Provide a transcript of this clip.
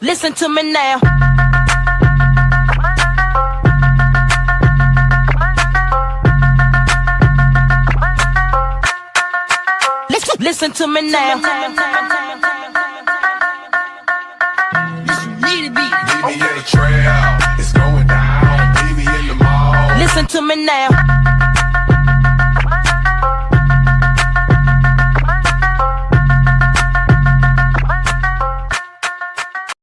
Listen to me now. Listen to me now. Meet me in the trail, it's going down. Meet me in the mall. Listen to me now.